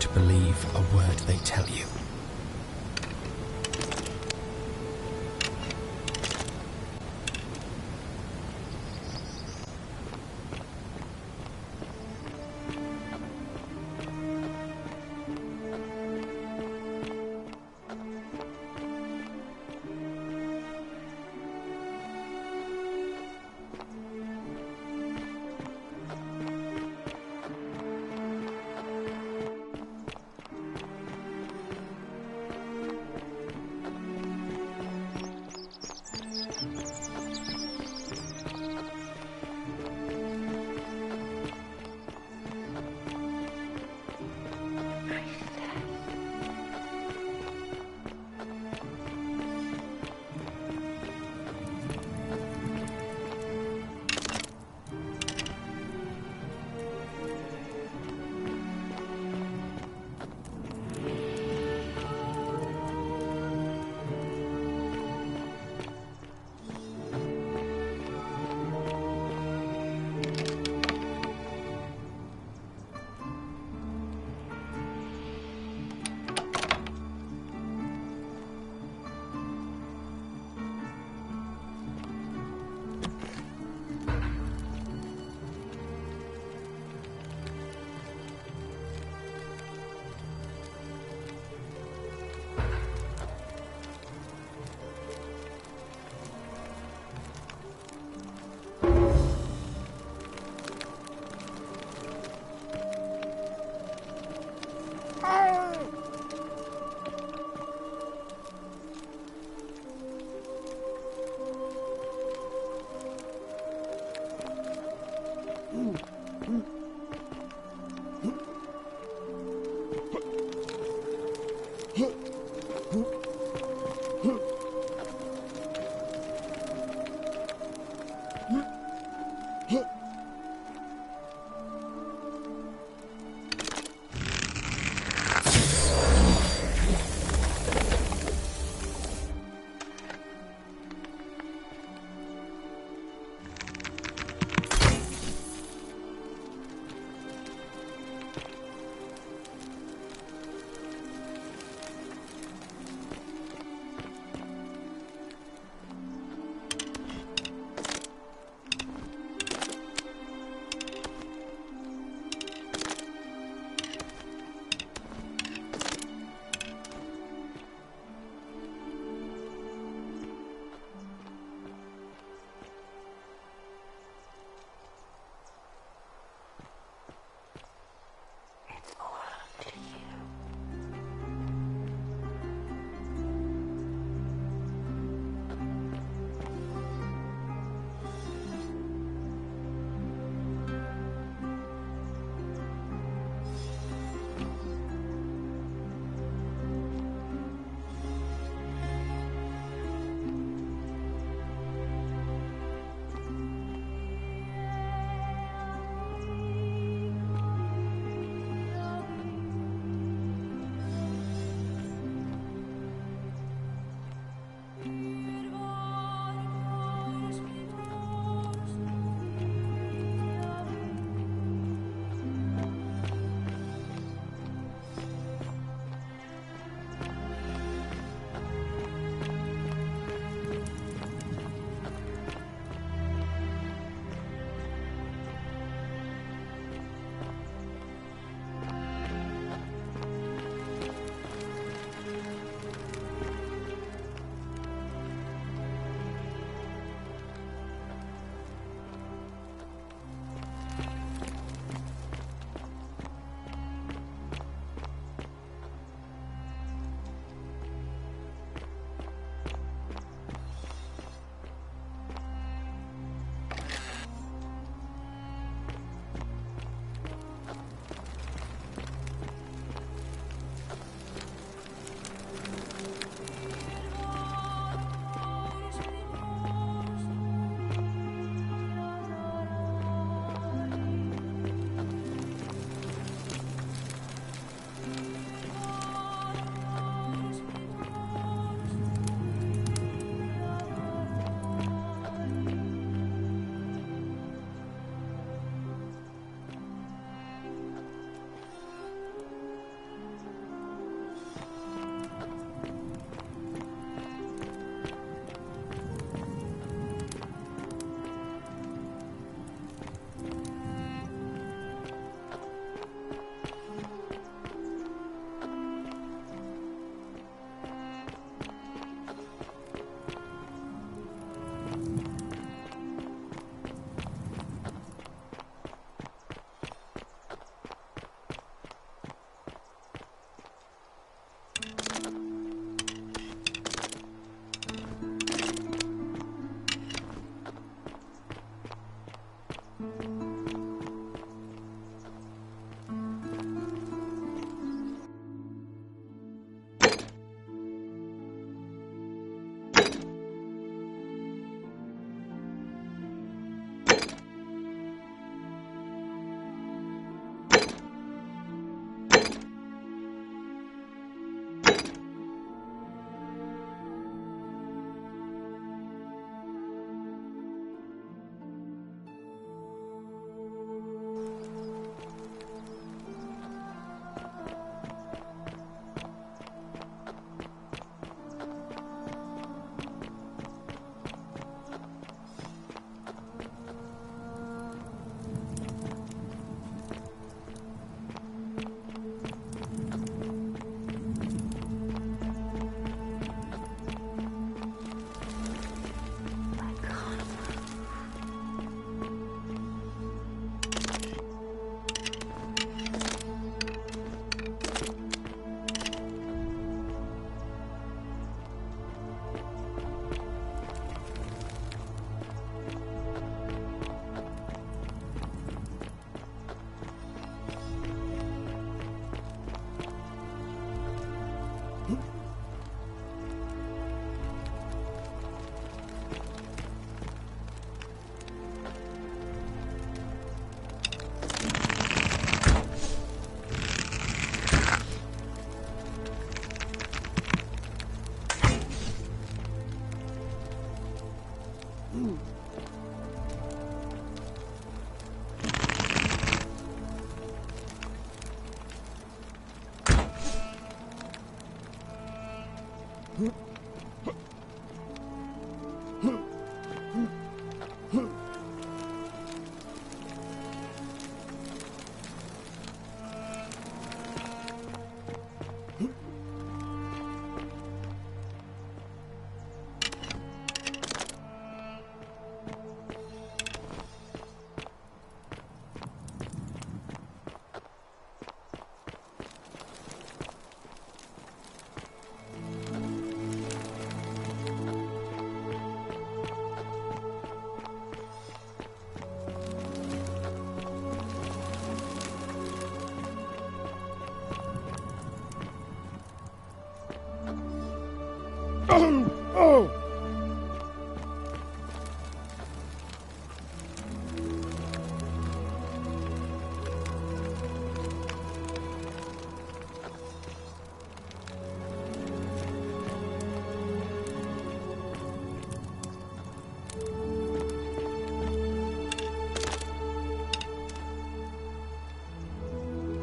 to believe a word they tell you.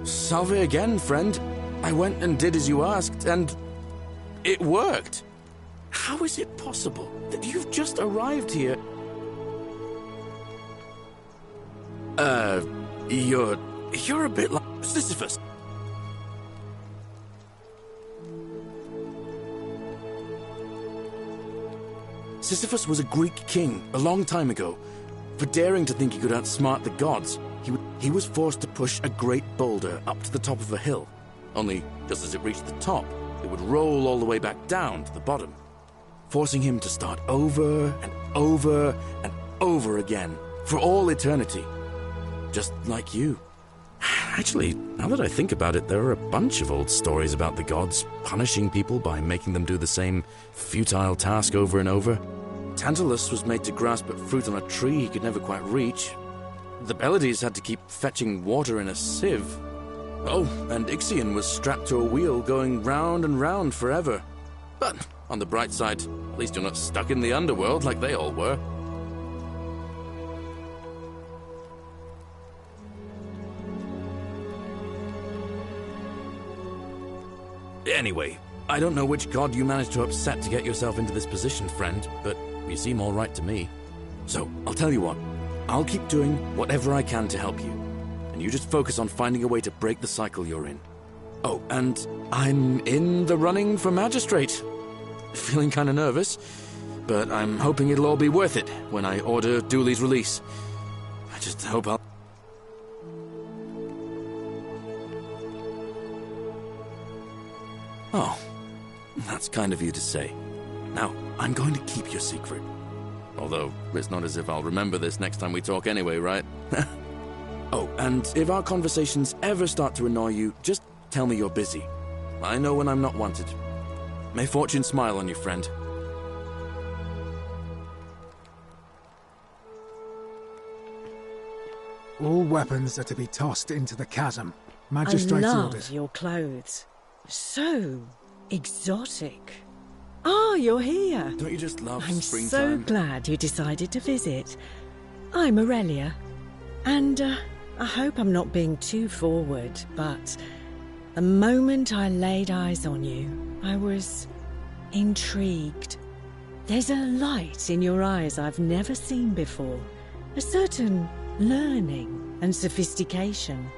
Salve again, friend. I went and did as you asked, and it worked. How is it possible that you've just arrived here? You're a bit like Sisyphus. Sisyphus was a Greek king a long time ago. For daring to think he could outsmart the gods, he was forced to push a great boulder up to the top of a hill. Only, just as it reached the top, it would roll all the way back down to the bottom, forcing him to start over and over and over again, for all eternity. Just like you. Actually, now that I think about it, there are a bunch of old stories about the gods punishing people by making them do the same futile task over and over. Tantalus was made to grasp at fruit on a tree he could never quite reach. The Pleiades had to keep fetching water in a sieve. Oh, and Ixion was strapped to a wheel going round and round forever. But on the bright side, at least you're not stuck in the underworld like they all were. Anyway, I don't know which god you managed to upset to get yourself into this position, friend, but you seem all right to me. So, I'll tell you what. I'll keep doing whatever I can to help you. And you just focus on finding a way to break the cycle you're in. Oh, and I'm in the running for magistrate. Feeling kind of nervous, but I'm hoping it'll all be worth it when I order Dooley's release. I just hope I'll... Oh, that's kind of you to say. Now, I'm going to keep your secret. Although, it's not as if I'll remember this next time we talk anyway, right? Oh, and if our conversations ever start to annoy you, just tell me you're busy. I know when I'm not wanted. May fortune smile on you, friend. All weapons are to be tossed into the chasm. Magistrate's I love orders. your clothes. So exotic. Ah, you're here. Don't you just love I'm springtime? so glad you decided to visit. I'm Aurelia, and I hope I'm not being too forward, but the moment I laid eyes on you, I was intrigued. There's a light in your eyes I've never seen before, a certain learning and sophistication.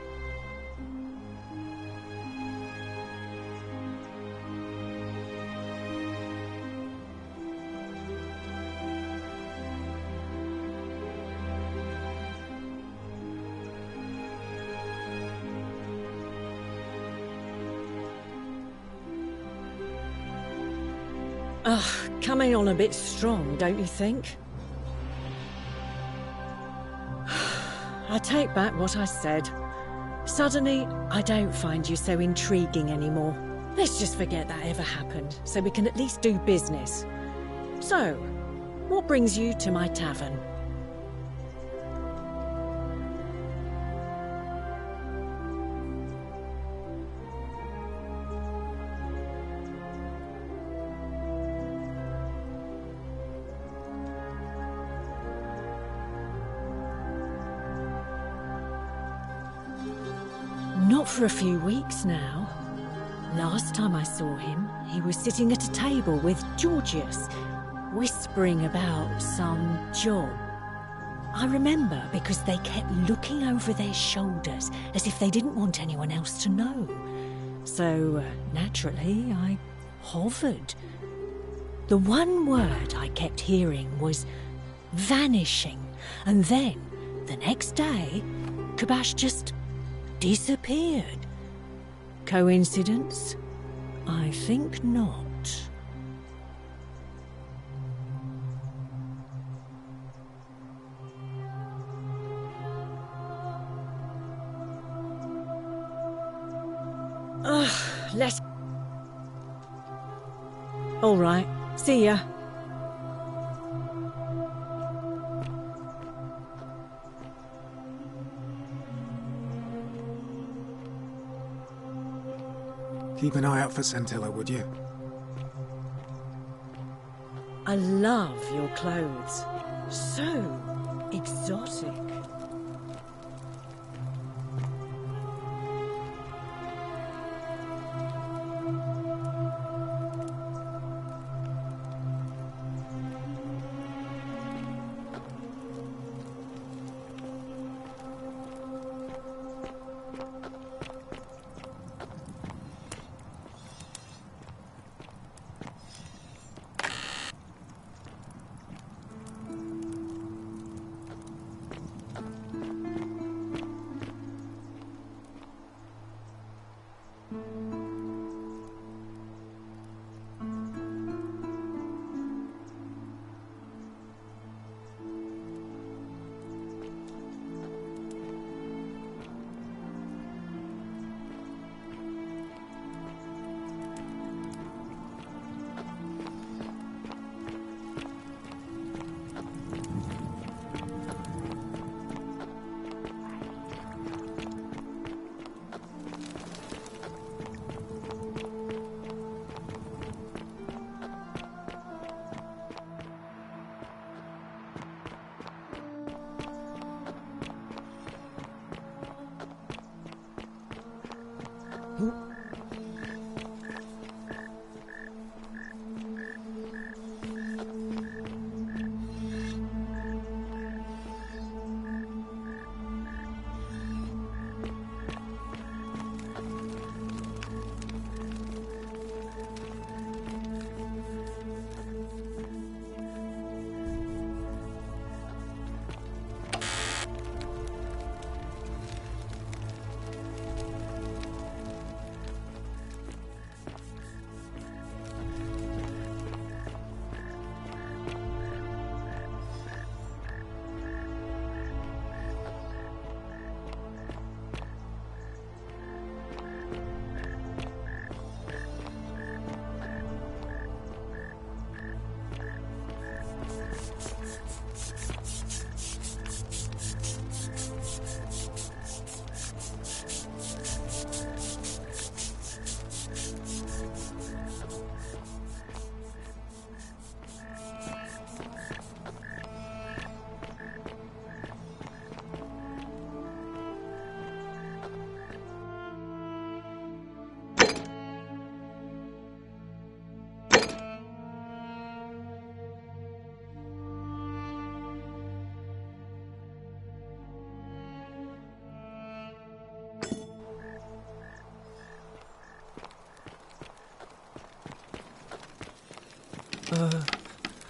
Coming on a bit strong, don't you think? I take back what I said. Suddenly, I don't find you so intriguing anymore. Let's just forget that ever happened, so we can at least do business. So, what brings you to my tavern? Not for a few weeks now. Last time I saw him, he was sitting at a table with Georgius, whispering about some job. I remember because they kept looking over their shoulders as if they didn't want anyone else to know. So, naturally, I hovered. The one word I kept hearing was vanishing, and then, the next day, Kabash just disappeared. Coincidence? I think not. Let's... All right, see ya. Keep an eye out for Scintilla, would you? I love your clothes. So exotic.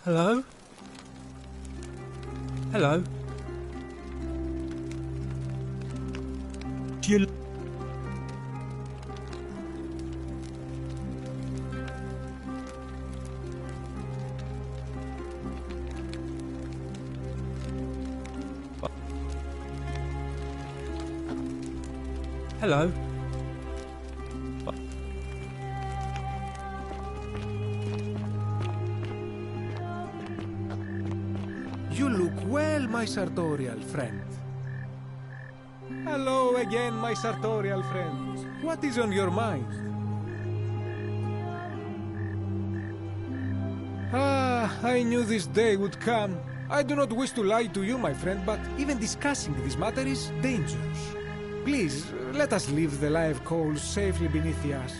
Hello? Hello? Do you... Hello? You look well, my sartorial friend. Hello again, my sartorial friend. What is on your mind? I knew this day would come. I do not wish to lie to you, my friend, but even discussing this matter is dangerous. Please, let us leave the live coals safely beneath the ash.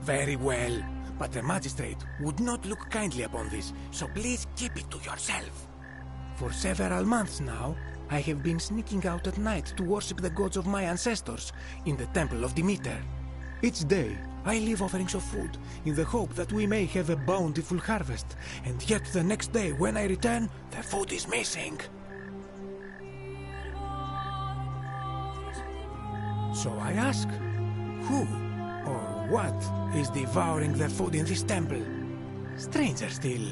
Very well, but the magistrate would not look kindly upon this, so please keep it to yourself. For several months now, I have been sneaking out at night to worship the gods of my ancestors in the temple of Demeter. Each day, I leave offerings of food in the hope that we may have a bountiful harvest, and yet the next day when I return, the food is missing. So I ask, who or what is devouring the food in this temple? Stranger still.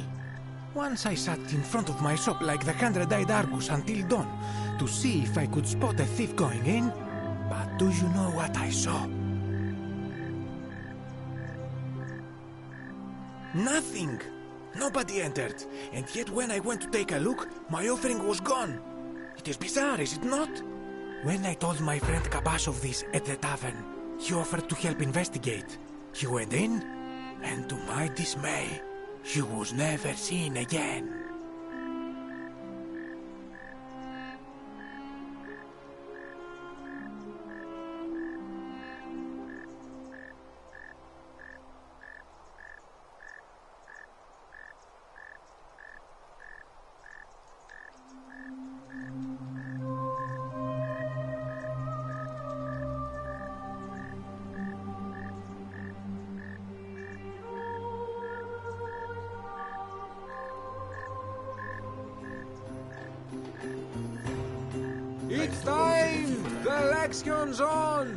Once I sat in front of my shop like the 100-eyed Argus until dawn to see if I could spot a thief going in. But do you know what I saw? Nothing! Nobody entered, and yet when I went to take a look, my offering was gone. It is bizarre, is it not? When I told my friend Kabash of this at the tavern, he offered to help investigate. He went in, and to my dismay, he was never seen again. It's time! The election's on!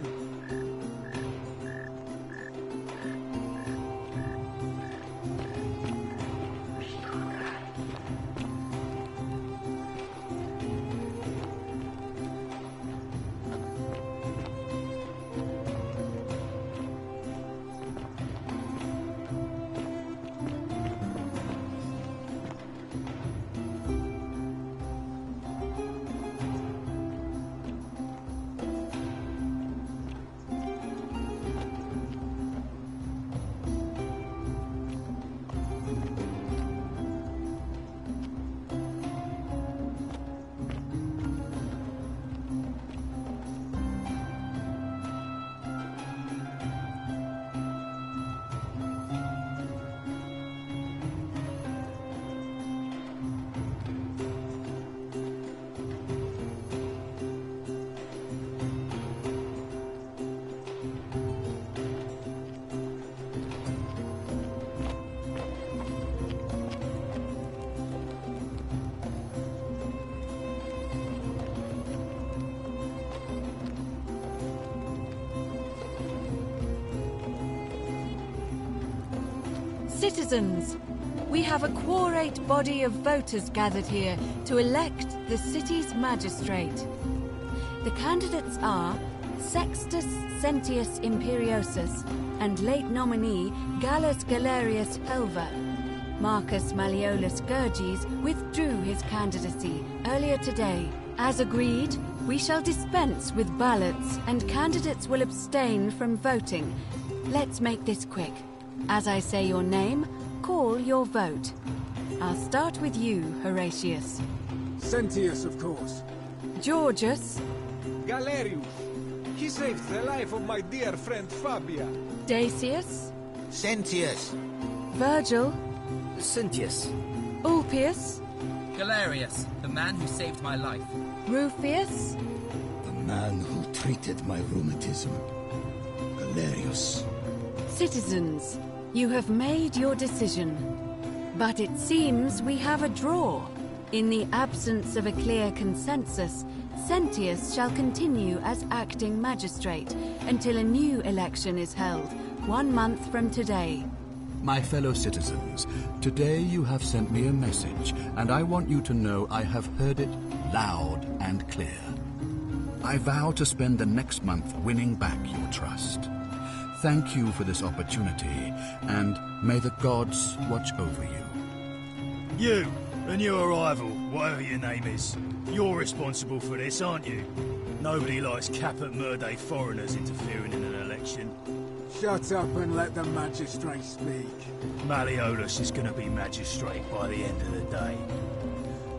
Citizens, we have a quorate body of voters gathered here to elect the city's magistrate. The candidates are Sextus Sentius Imperiosus and late nominee Gallus Galerius Helva. Marcus Malleolus Gurges withdrew his candidacy earlier today. As agreed, we shall dispense with ballots and candidates will abstain from voting. Let's make this quick. As I say your name, call your vote. I'll start with you, Horatius. Sentius, of course. Georgius. Galerius. He saved the life of my dear friend Fabia. Dacius. Sentius. Virgil. Sentius. Ulpius. Galerius, the man who saved my life. Rufius. The man who treated my rheumatism. Galerius. Citizens, you have made your decision. But it seems we have a draw. In the absence of a clear consensus, Sentius shall continue as acting magistrate until a new election is held, 1 month from today. My fellow citizens, today you have sent me a message, and I want you to know I have heard it loud and clear. I vow to spend the next month winning back your trust. Thank you for this opportunity, and may the gods watch over you. You and your rival, whatever your name is, you're responsible for this, aren't you? Nobody likes Caput Murday foreigners interfering in an election. Shut up and let the magistrate speak. Malleolus is gonna be magistrate by the end of the day.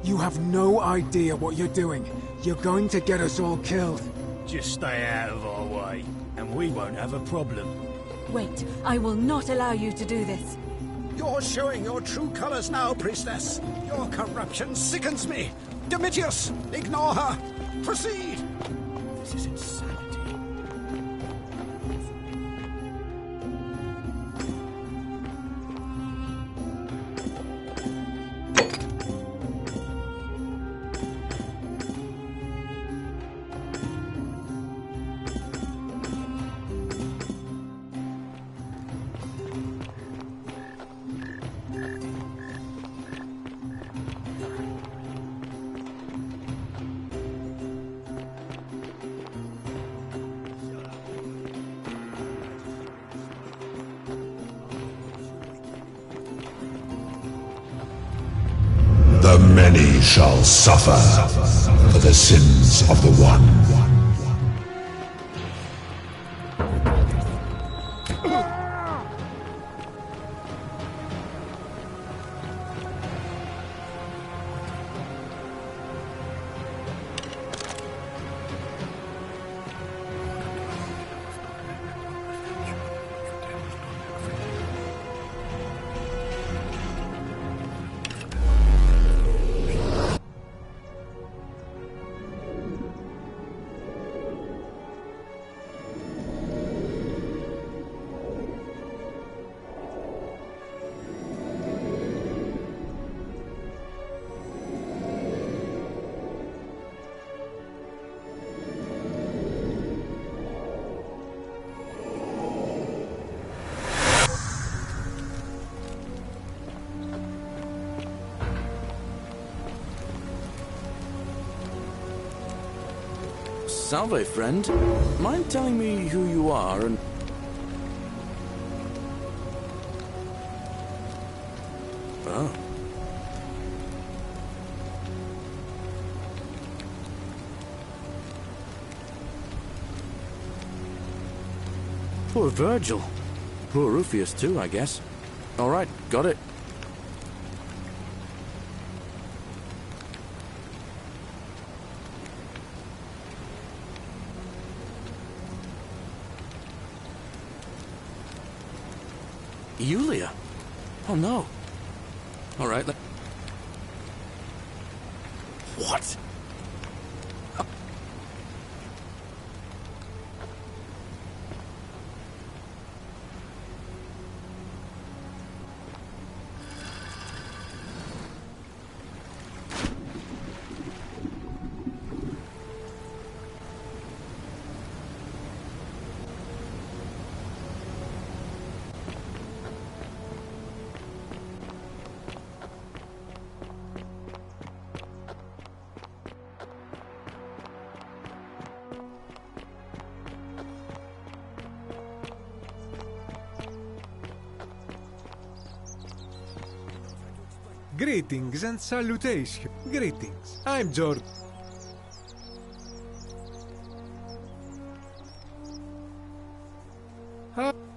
You have no idea what you're doing. You're going to get us all killed. Just stay out of our way, and we won't have a problem. Wait, I will not allow you to do this. You're showing your true colors now, priestess. Your corruption sickens me. Domitius, ignore her. Proceed. This is insanity. The many shall suffer for the sins of the one. Salve, friend. Mind telling me who you are and... Oh. Poor Virgil. Poor Rufius too, I guess. Alright, got it. Yulia? Oh no. Alright, What? Greetings and salutations. Greetings. I'm George.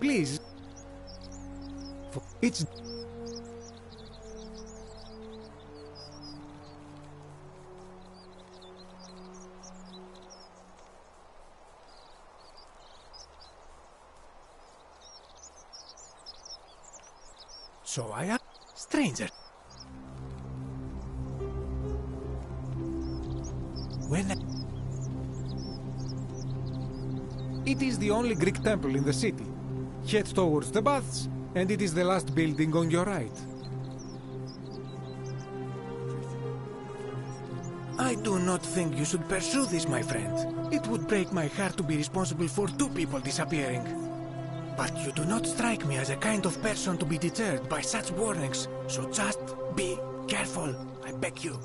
Please. It's... So I am... Stranger. It is the only Greek temple in the city. Head towards the baths, and it is the last building on your right. I do not think you should pursue this, my friend. It would break my heart to be responsible for 2 people disappearing. But you do not strike me as a kind of person to be deterred by such warnings, so just be careful, I beg you.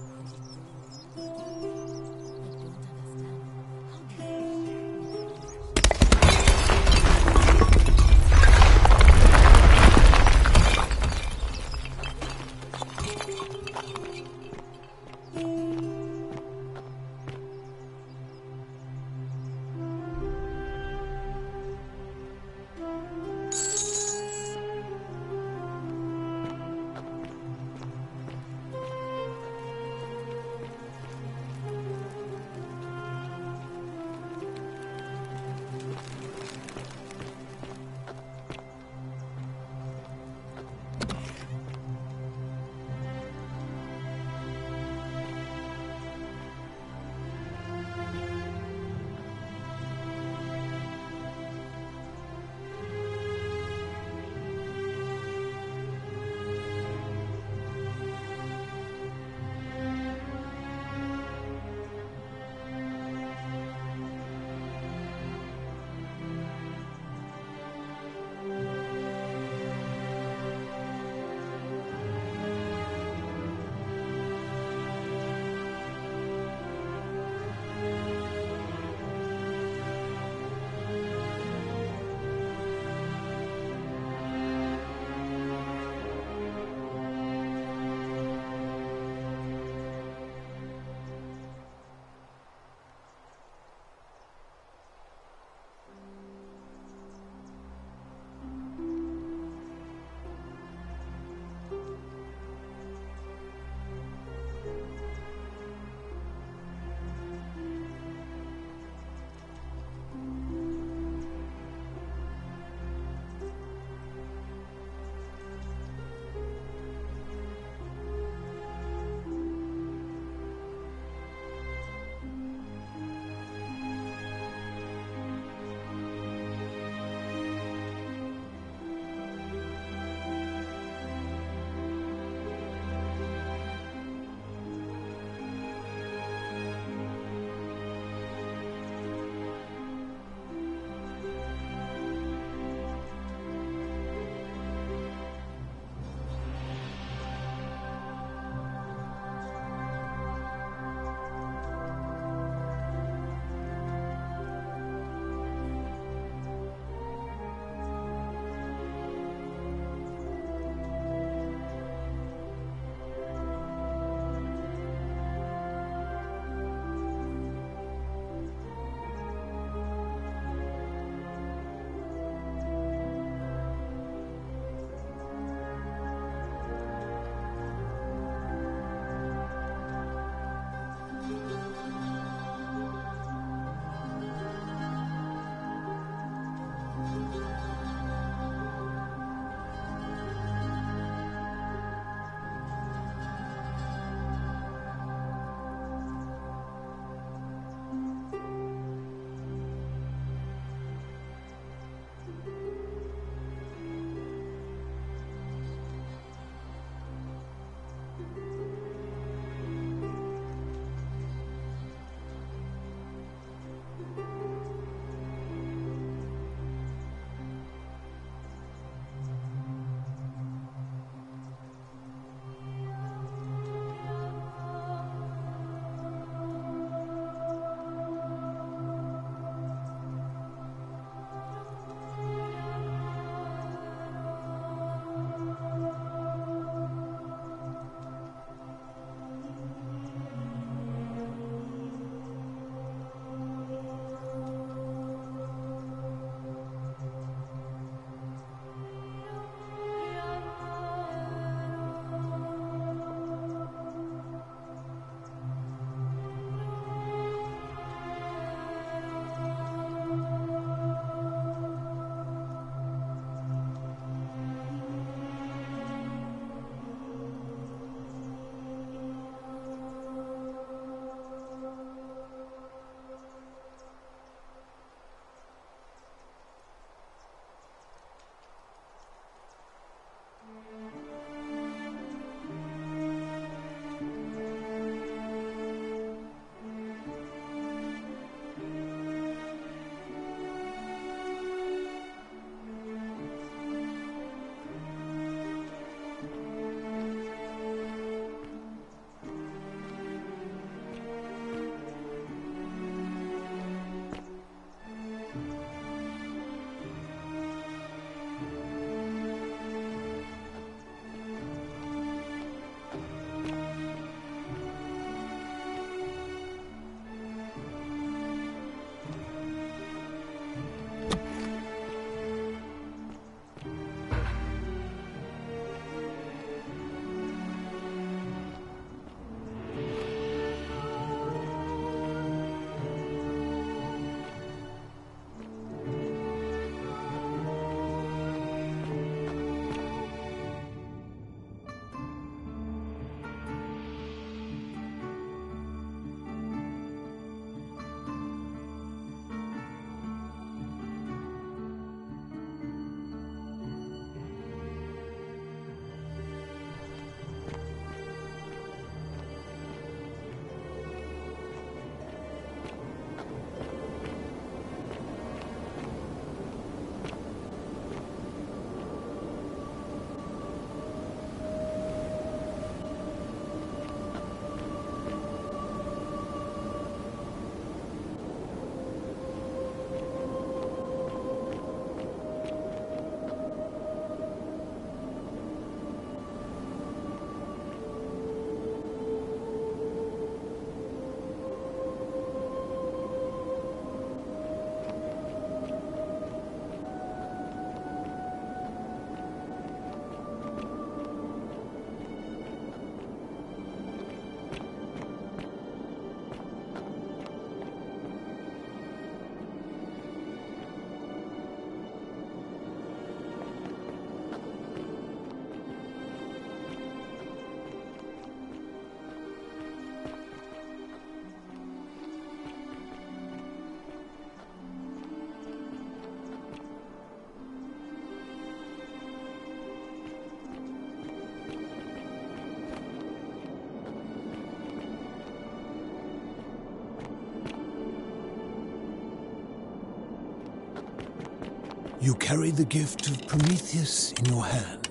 You carry the gift of Prometheus in your hand.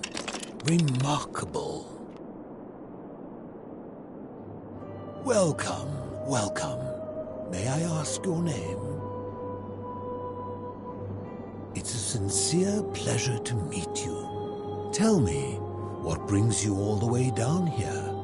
Remarkable. Welcome, welcome. May I ask your name? It's a sincere pleasure to meet you. Tell me, what brings you all the way down here?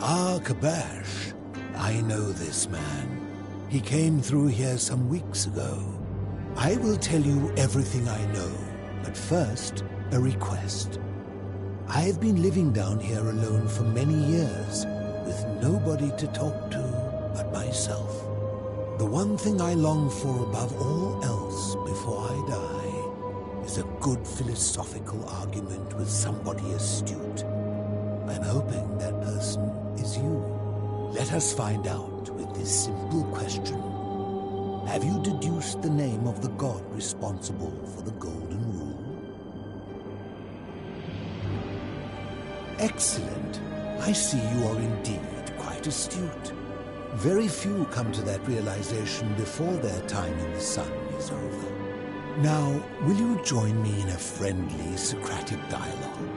Ah, Kabash. I know this man. He came through here some weeks ago. I will tell you everything I know, but first, a request. I've been living down here alone for many years, with nobody to talk to but myself. The one thing I long for above all else before I die is a good philosophical argument with somebody astute. I'm hoping that person is you. Let us find out with this simple question. Have you deduced the name of the god responsible for the Golden Rule? Excellent. I see you are indeed quite astute. Very few come to that realization before their time in the sun is over. Now, will you join me in a friendly Socratic dialogue?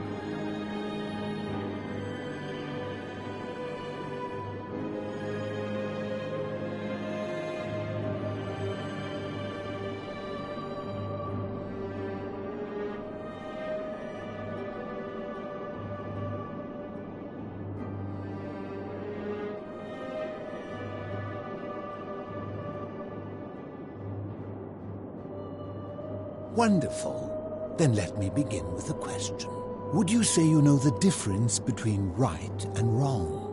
Wonderful. Then let me begin with a question. Would you say you know the difference between right and wrong?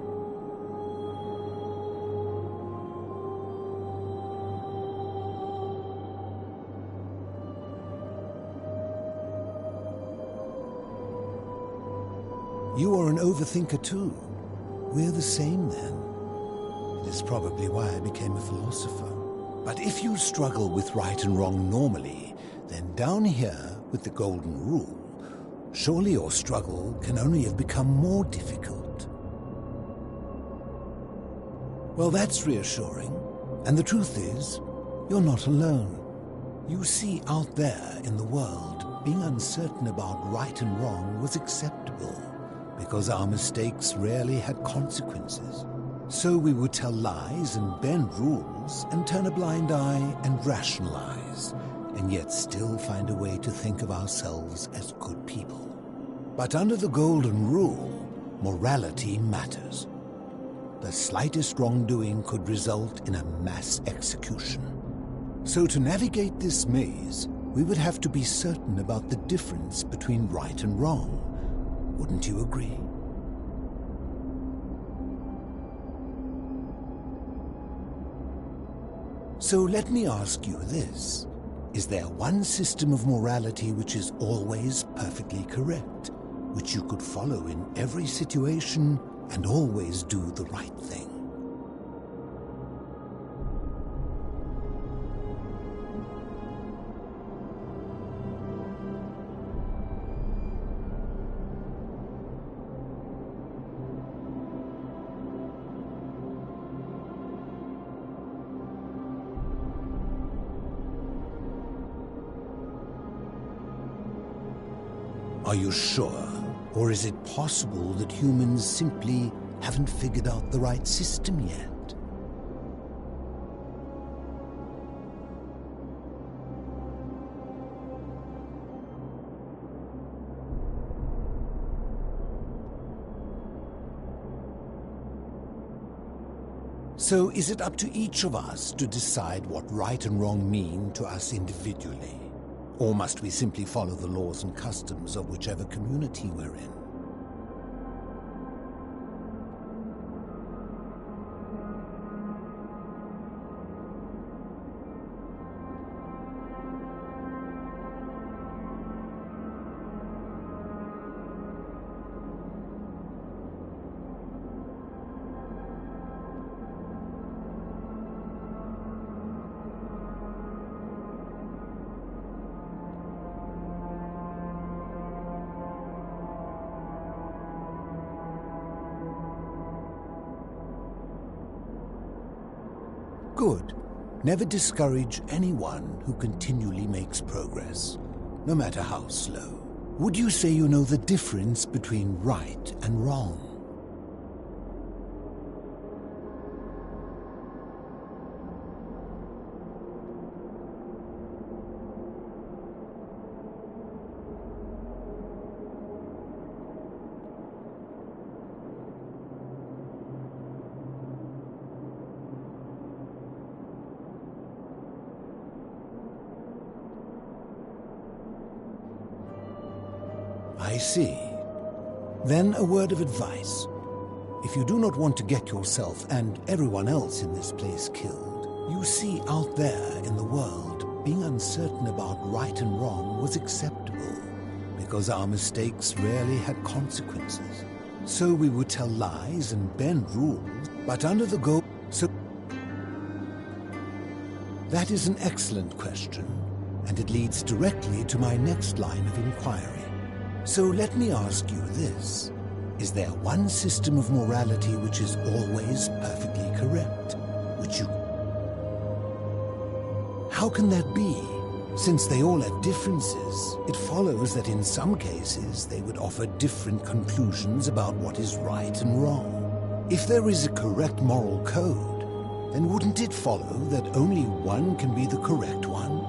You are an overthinker too. We're the same then. It is probably why I became a philosopher. But if you struggle with right and wrong normally, then down here with the Golden Rule, surely your struggle can only have become more difficult. Well, that's reassuring. And the truth is, you're not alone. You see, out there in the world, being uncertain about right and wrong was acceptable, because our mistakes rarely had consequences. So we would tell lies and bend rules and turn a blind eye and rationalize, and yet still find a way to think of ourselves as good people. But under the Golden Rule, morality matters. The slightest wrongdoing could result in a mass execution. So to navigate this maze, we would have to be certain about the difference between right and wrong. Wouldn't you agree? So let me ask you this. Is there one system of morality which is always perfectly correct, which you could follow in every situation and always do the right thing? Are you sure? Or is it possible that humans simply haven't figured out the right system yet? So is it up to each of us to decide what right and wrong mean to us individually? Or must we simply follow the laws and customs of whichever community we're in? Good. Never discourage anyone who continually makes progress, no matter how slow. Would you say you know the difference between right and wrong? I see. Then a word of advice. If you do not want to get yourself and everyone else in this place killed, you see, out there in the world, being uncertain about right and wrong was acceptable, because our mistakes rarely had consequences. So we would tell lies and bend rules, but under the goal... So that is an excellent question, and it leads directly to my next line of inquiry. So let me ask you this. Is there one system of morality which is always perfectly correct? How can that be? Since they all have differences, it follows that in some cases they would offer different conclusions about what is right and wrong. If there is a correct moral code, then wouldn't it follow that only one can be the correct one?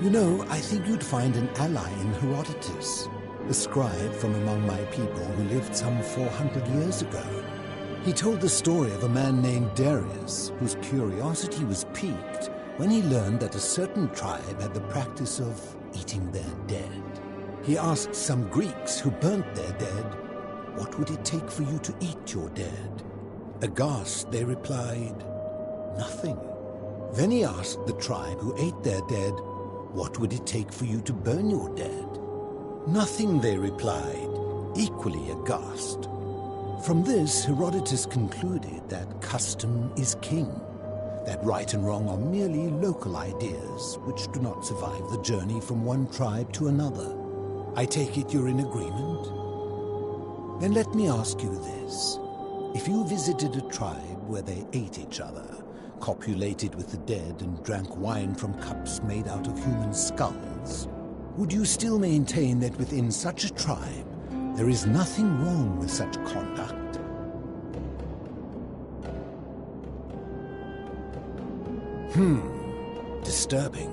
You know, I think you'd find an ally in Herodotus, a scribe from among my people who lived some 400 years ago. He told the story of a man named Darius, whose curiosity was piqued when he learned that a certain tribe had the practice of eating their dead. He asked some Greeks who burnt their dead, "What would it take for you to eat your dead?" Aghast, they replied, "Nothing." Then he asked the tribe who ate their dead, "What would it take for you to burn your dead?" "Nothing," they replied, equally aghast. From this, Herodotus concluded that custom is king, that right and wrong are merely local ideas which do not survive the journey from one tribe to another. I take it you're in agreement? Then let me ask you this. If you visited a tribe where they ate each other, copulated with the dead and drank wine from cups made out of human skulls, would you still maintain that within such a tribe there is nothing wrong with such conduct? Disturbing.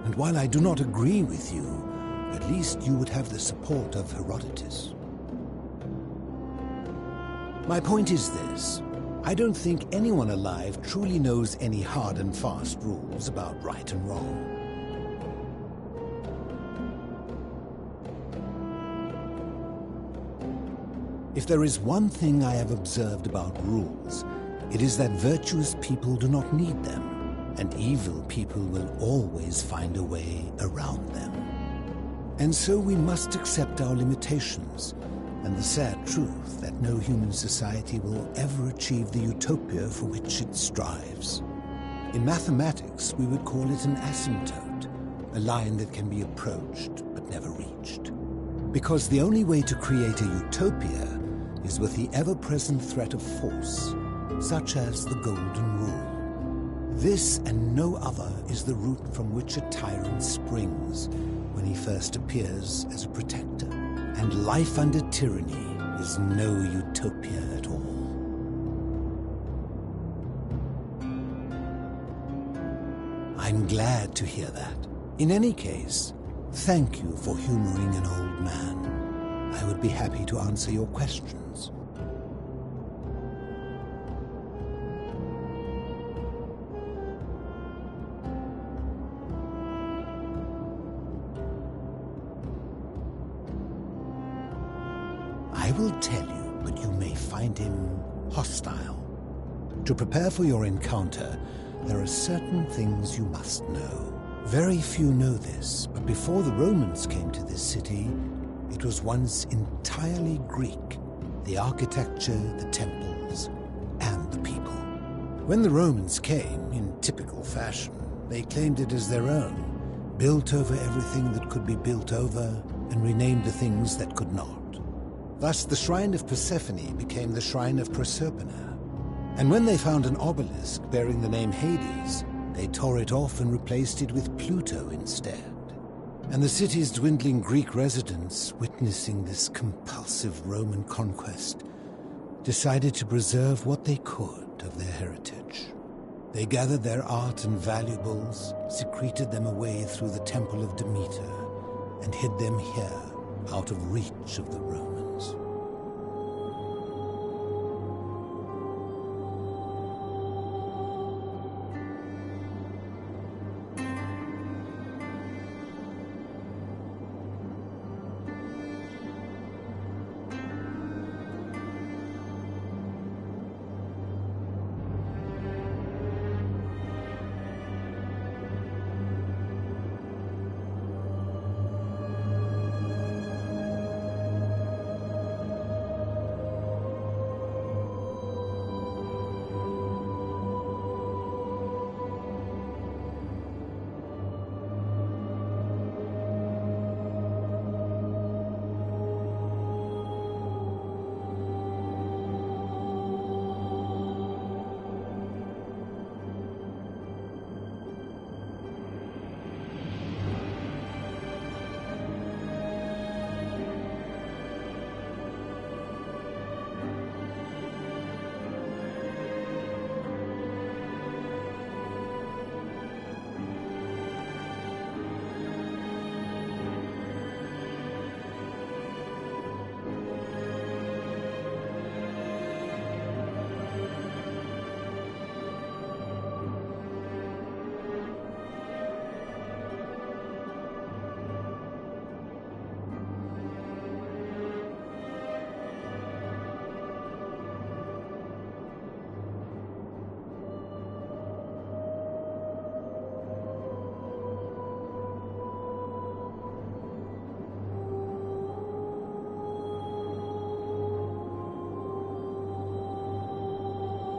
And while I do not agree with you, at least you would have the support of Herodotus. My point is this. I don't think anyone alive truly knows any hard and fast rules about right and wrong. If there is one thing I have observed about rules, it is that virtuous people do not need them, and evil people will always find a way around them. And so we must accept our limitations, and the sad truth that no human society will ever achieve the utopia for which it strives. In mathematics, we would call it an asymptote, a line that can be approached but never reached. Because the only way to create a utopia is with the ever-present threat of force, such as the Golden Rule. This and no other is the root from which a tyrant springs when he first appears as a protector. And life under tyranny is no utopia at all. I'm glad to hear that. In any case, thank you for humoring an old man. I would be happy to answer your questions. I will tell you, but you may find him hostile. To prepare for your encounter, there are certain things you must know. Very few know this, but before the Romans came to this city, it was once entirely Greek. The architecture, the temples, and the people. When the Romans came, in typical fashion, they claimed it as their own, built over everything that could be built over, and renamed the things that could not. Thus, the shrine of Persephone became the shrine of Proserpina. And when they found an obelisk bearing the name Hades, they tore it off and replaced it with Pluto instead. And the city's dwindling Greek residents, witnessing this compulsive Roman conquest, decided to preserve what they could of their heritage. They gathered their art and valuables, secreted them away through the Temple of Demeter, and hid them here, out of reach of the Romans.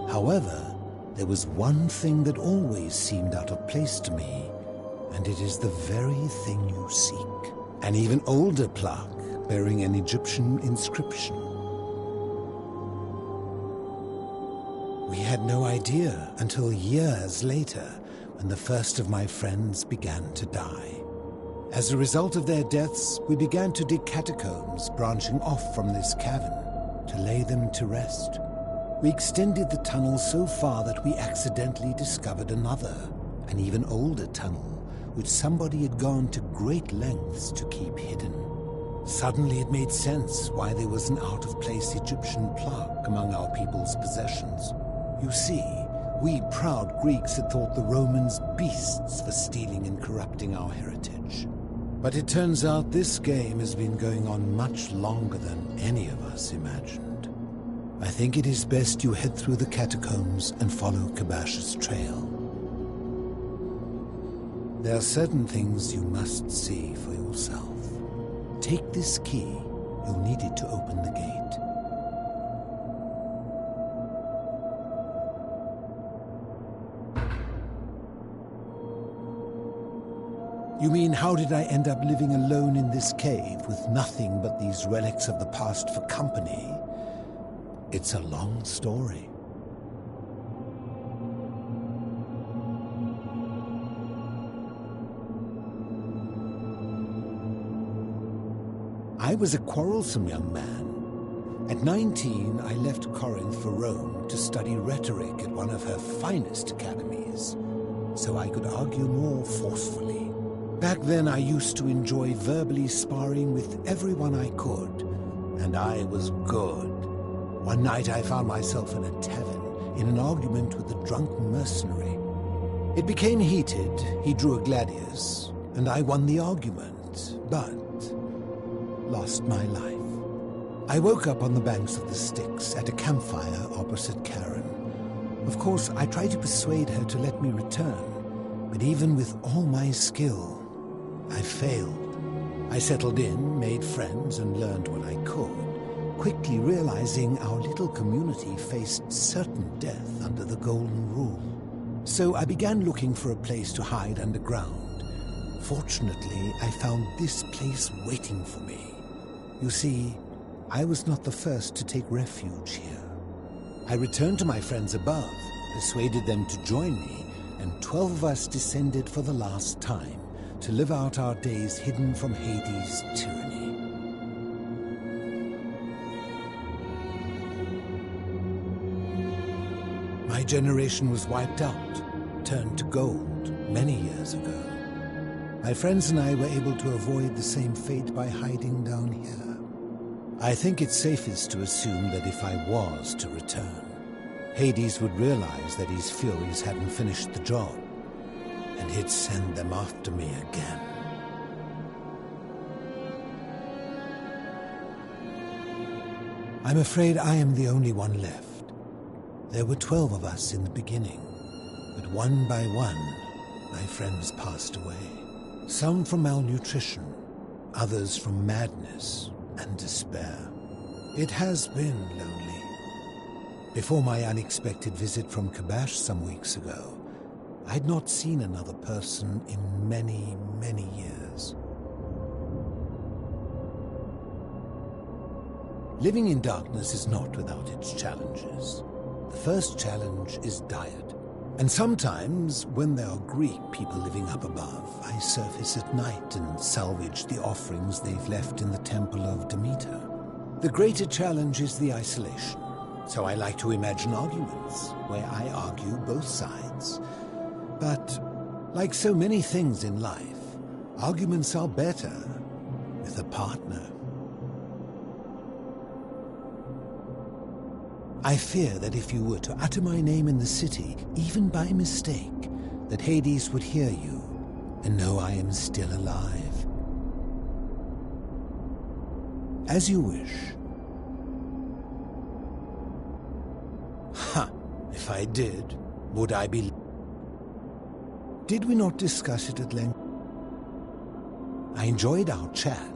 However, there was one thing that always seemed out of place to me, and it is the very thing you seek. An even older plaque bearing an Egyptian inscription. We had no idea until years later, when the first of my friends began to die. As a result of their deaths, we began to dig catacombs branching off from this cavern to lay them to rest. We extended the tunnel so far that we accidentally discovered another, an even older tunnel, which somebody had gone to great lengths to keep hidden. Suddenly it made sense why there was an out-of-place Egyptian plaque among our people's possessions. You see, we proud Greeks had thought the Romans beasts for stealing and corrupting our heritage. But it turns out this game has been going on much longer than any of us imagined. I think it is best you head through the catacombs and follow Kabash's trail. There are certain things you must see for yourself. Take this key. You'll need it to open the gate. You mean, how did I end up living alone in this cave with nothing but these relics of the past for company? It's a long story. I was a quarrelsome young man. At 19, I left Corinth for Rome to study rhetoric at one of her finest academies, so I could argue more forcefully. Back then, I used to enjoy verbally sparring with everyone I could, and I was good. One night I found myself in a tavern, in an argument with a drunk mercenary. It became heated, he drew a gladius, and I won the argument, but lost my life. I woke up on the banks of the Styx at a campfire opposite Karen. Of course, I tried to persuade her to let me return, but even with all my skill, I failed. I settled in, made friends, and learned what I could, quickly realizing our little community faced certain death under the Golden Rule. So I began looking for a place to hide underground. Fortunately, I found this place waiting for me. You see, I was not the first to take refuge here. I returned to my friends above, persuaded them to join me, and 12 of us descended for the last time to live out our days hidden from Hades' tyranny. My generation was wiped out, turned to gold, many years ago. My friends and I were able to avoid the same fate by hiding down here. I think it's safest to assume that if I was to return, Hades would realize that his furies hadn't finished the job, and he'd send them after me again. I'm afraid I am the only one left. There were 12 of us in the beginning, but one by one, my friends passed away. Some from malnutrition, others from madness and despair. It has been lonely. Before my unexpected visit from Kabash some weeks ago, I'd not seen another person in many, many years. Living in darkness is not without its challenges. The first challenge is diet. And sometimes, when there are Greek people living up above, I surface at night and salvage the offerings they've left in the temple of Demeter. The greater challenge is the isolation. So I like to imagine arguments, where I argue both sides. But, like so many things in life, arguments are better with a partner. I fear that if you were to utter my name in the city, even by mistake, that Hades would hear you and know I am still alive. As you wish. Ha! If I did, would I be... Did we not discuss it at length? I enjoyed our chat.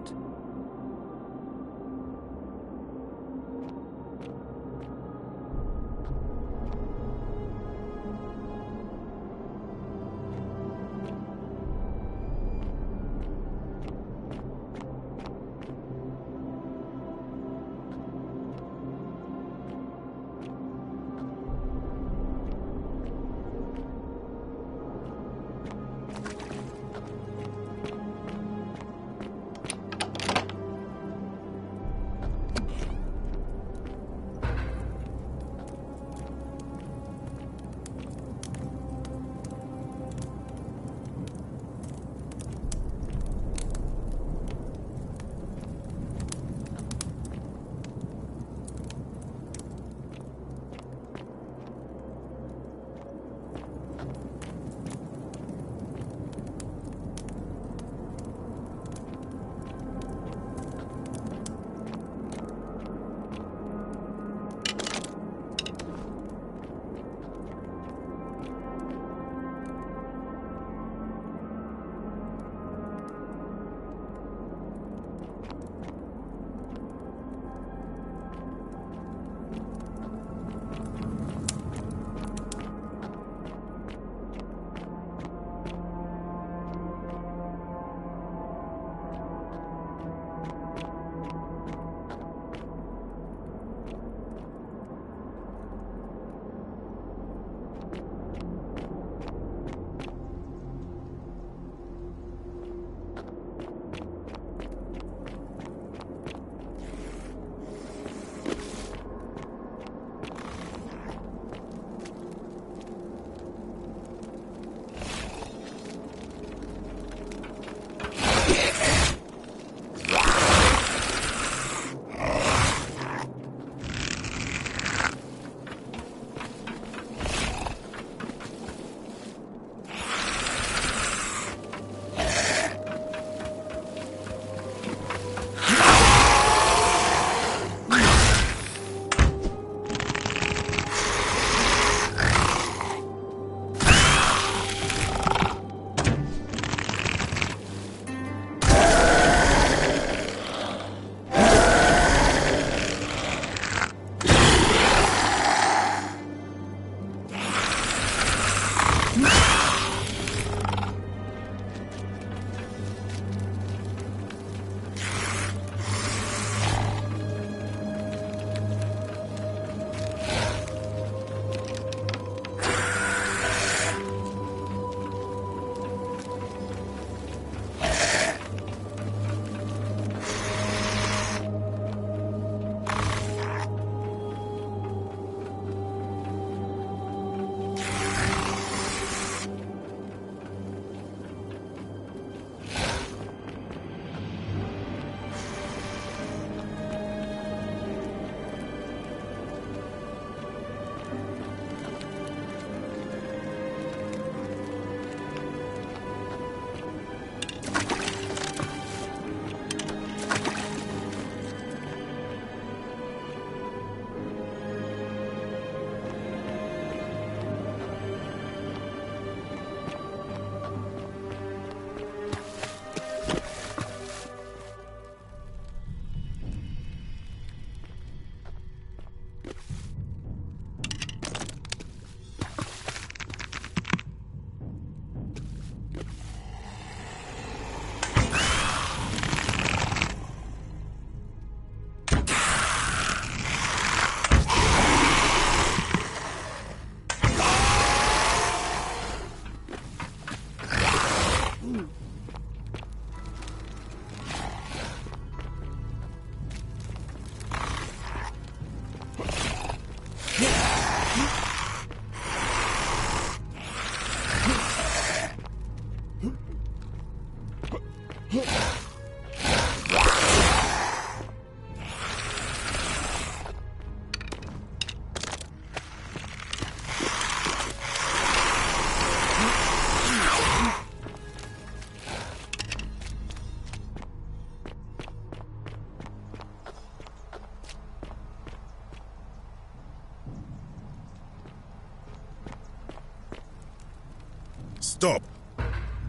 Stop!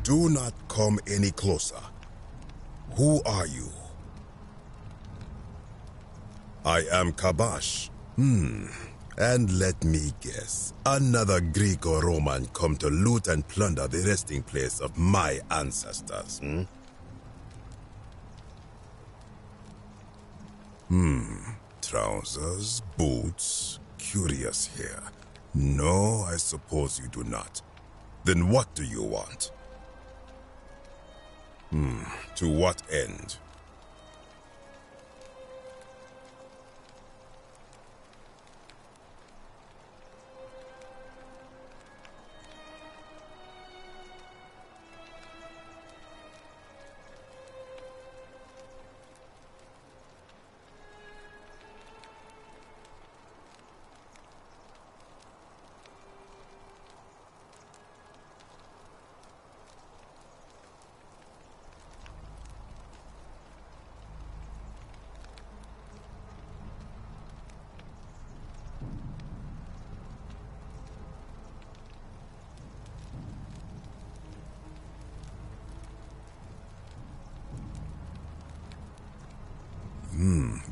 Do not come any closer. Who are you? I am Kabash. And let me guess, another Greek or Roman come to loot and plunder the resting place of my ancestors, Trousers, boots, curious here. No, I suppose you do not. Then what do you want? To what end?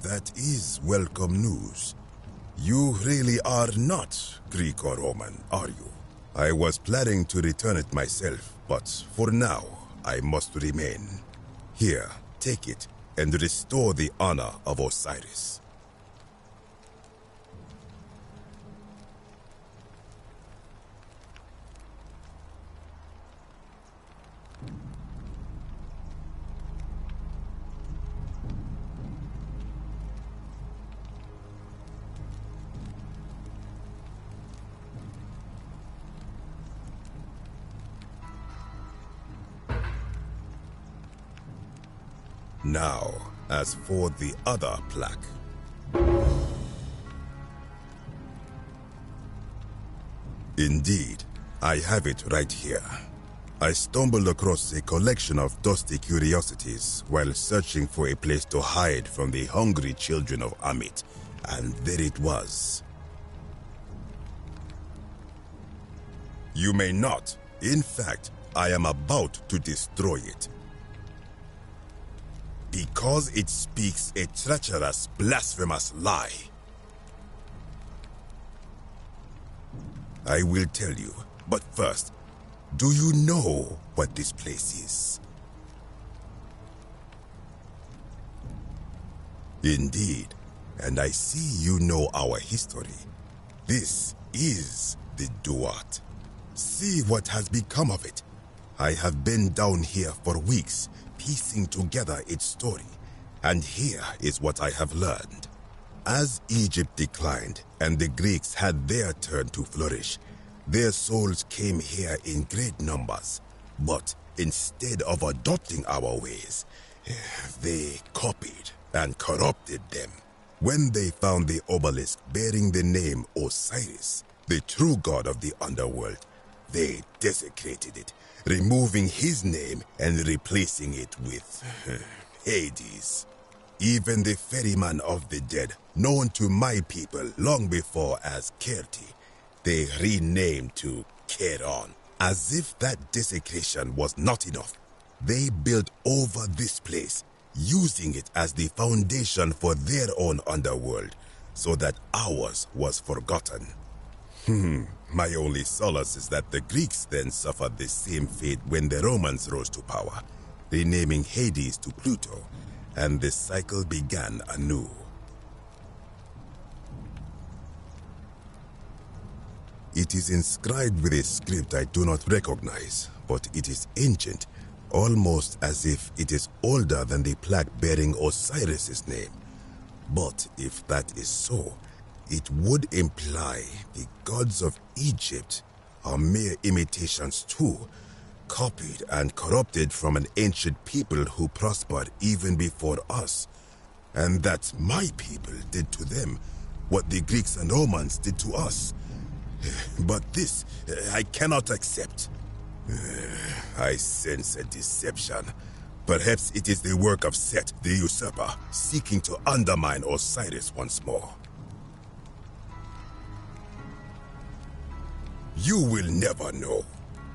That is welcome news. You really are not Greek or Roman, are you? I was planning to return it myself, but for now, I must remain. Here, take it, and restore the honor of Osiris. Now, as for the other plaque. Indeed, I have it right here. I stumbled across a collection of dusty curiosities while searching for a place to hide from the hungry children of Amit, and there it was. You may not. In fact, I am about to destroy it. Because it speaks a treacherous, blasphemous lie. I will tell you, but first, do you know what this place is? Indeed, and I see you know our history. This is the Duat. See what has become of it. I have been down here for weeks, piecing together its story, and here is what I have learned. As Egypt declined and the Greeks had their turn to flourish, their souls came here in great numbers, but instead of adopting our ways, they copied and corrupted them. When they found the obelisk bearing the name Osiris, the true god of the underworld, they desecrated it, removing his name and replacing it with Hades. Even the ferryman of the dead, known to my people long before as Kerti, they renamed to Keron. As if that desecration was not enough, they built over this place, using it as the foundation for their own underworld, so that ours was forgotten. My only solace is that the Greeks then suffered the same fate when the Romans rose to power, renaming Hades to Pluto, and the cycle began anew. It is inscribed with a script I do not recognize, but it is ancient, almost as if it is older than the plaque bearing Osiris's name. But if that is so, it would imply the gods of Egypt are mere imitations too, copied and corrupted from an ancient people who prospered even before us, and that my people did to them what the Greeks and Romans did to us. But this I cannot accept. I sense a deception. Perhaps it is the work of Set, the usurper, seeking to undermine Osiris once more. You will never know.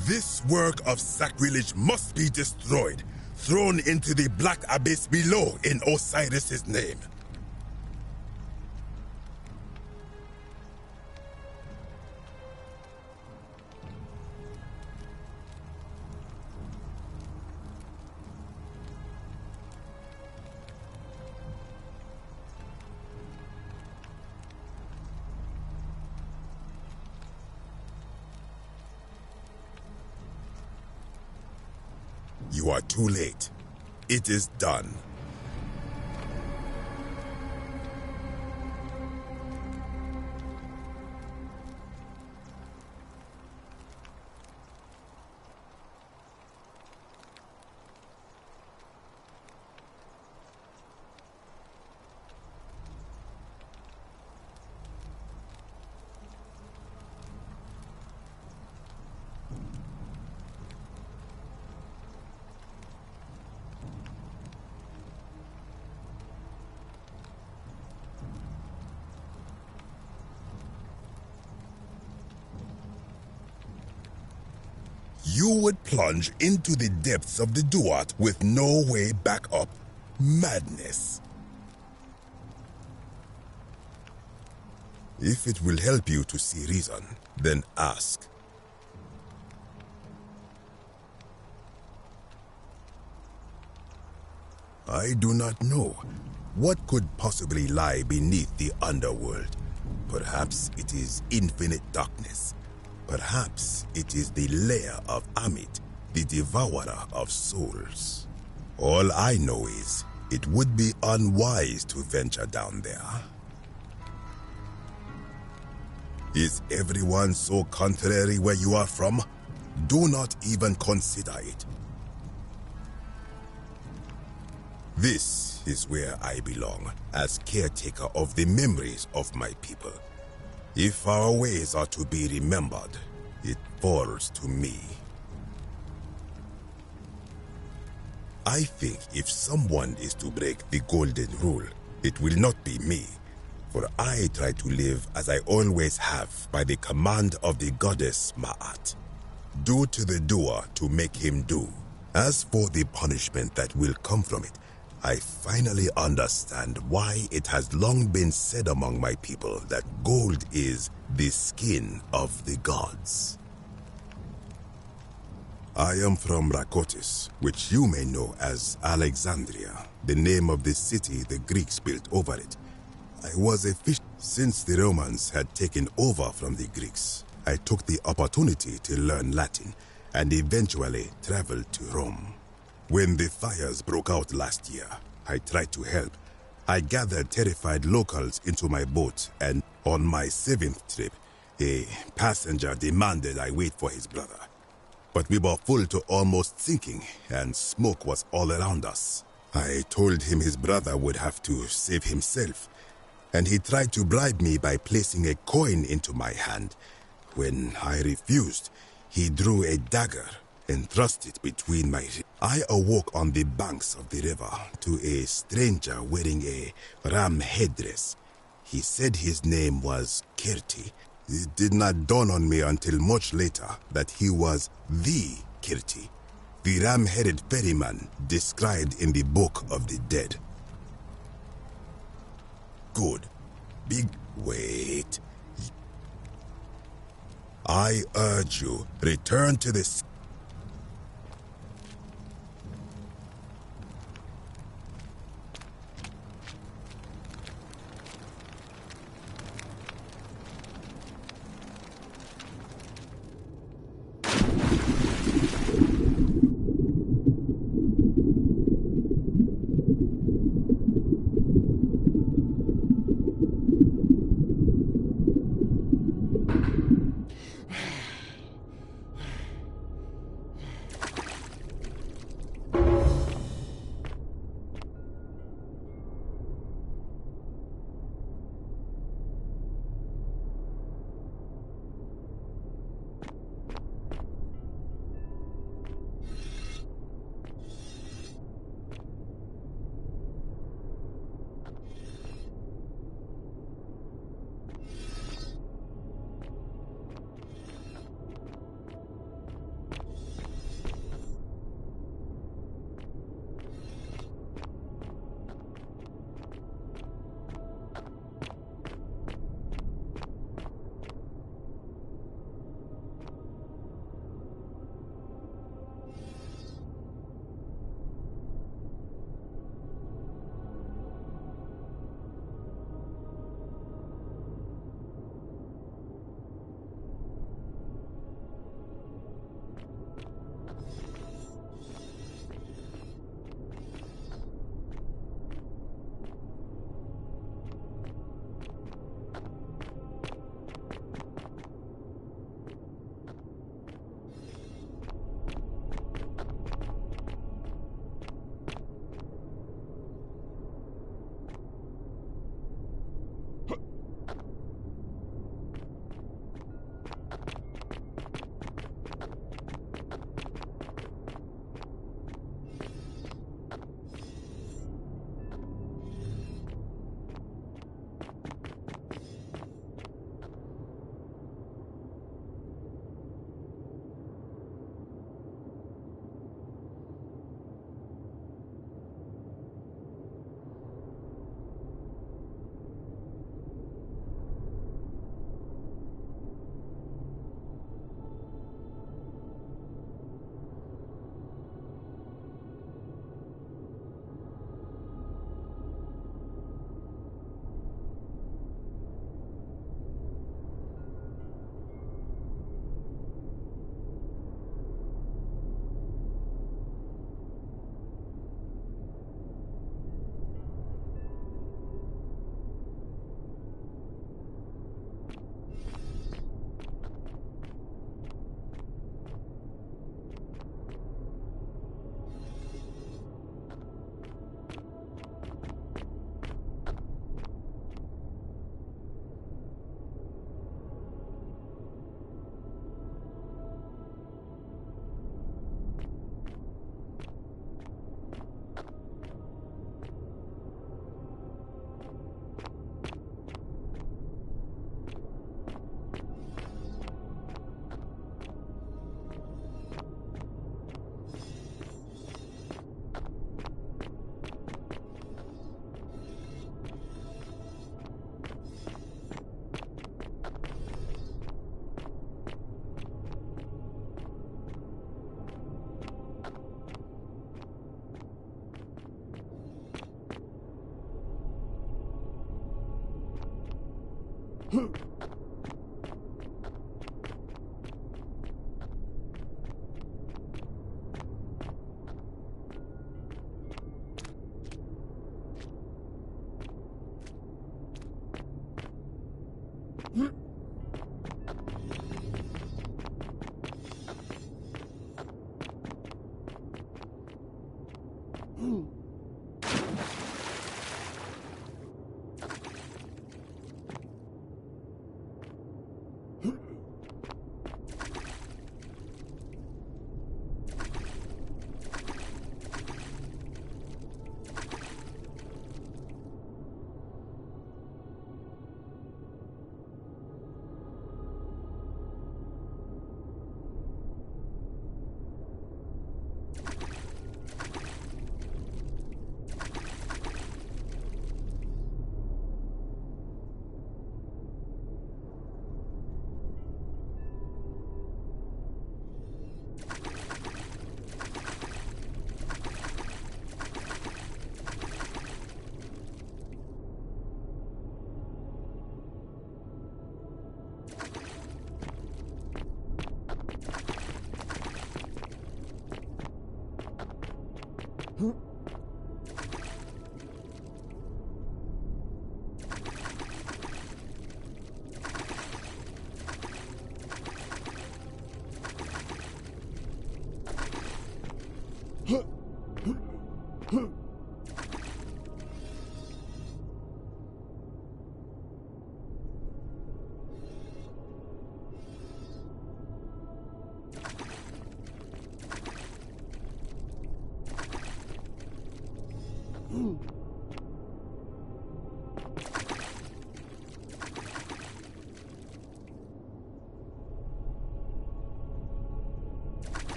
This work of sacrilege must be destroyed, thrown into the black abyss below in Osiris's name. You are too late. It is done. You would plunge into the depths of the Duat with no way back up. Madness. If it will help you to see reason, then ask. I do not know. What could possibly lie beneath the underworld? Perhaps it is infinite darkness. Perhaps it is the lair of Amit, the devourer of souls. All I know is, it would be unwise to venture down there. Is everyone so contrary where you are from? Do not even consider it. This is where I belong, as caretaker of the memories of my people. If our ways are to be remembered, it falls to me. I think if someone is to break the golden rule, it will not be me, for I try to live as I always have by the command of the goddess Ma'at. Do to the doer to make him do. As for the punishment that will come from it, I finally understand why it has long been said among my people that gold is the skin of the gods. I am from Rakotis, which you may know as Alexandria, the name of the city the Greeks built over it. I was a fish. Since the Romans had taken over from the Greeks, I took the opportunity to learn Latin and eventually traveled to Rome. When the fires broke out last year, I tried to help. I gathered terrified locals into my boat, and on my 7th trip, a passenger demanded I wait for his brother. But we were full to almost sinking, and smoke was all around us. I told him his brother would have to save himself, and he tried to bribe me by placing a coin into my hand. When I refused, he drew a dagger and thrust it between my ribs. I awoke on the banks of the river to a stranger wearing a ram headdress. He said his name was Kirti. It did not dawn on me until much later that he was the Kirti, the ram-headed ferryman described in the Book of the Dead. Good. Wait. I urge you, return to the...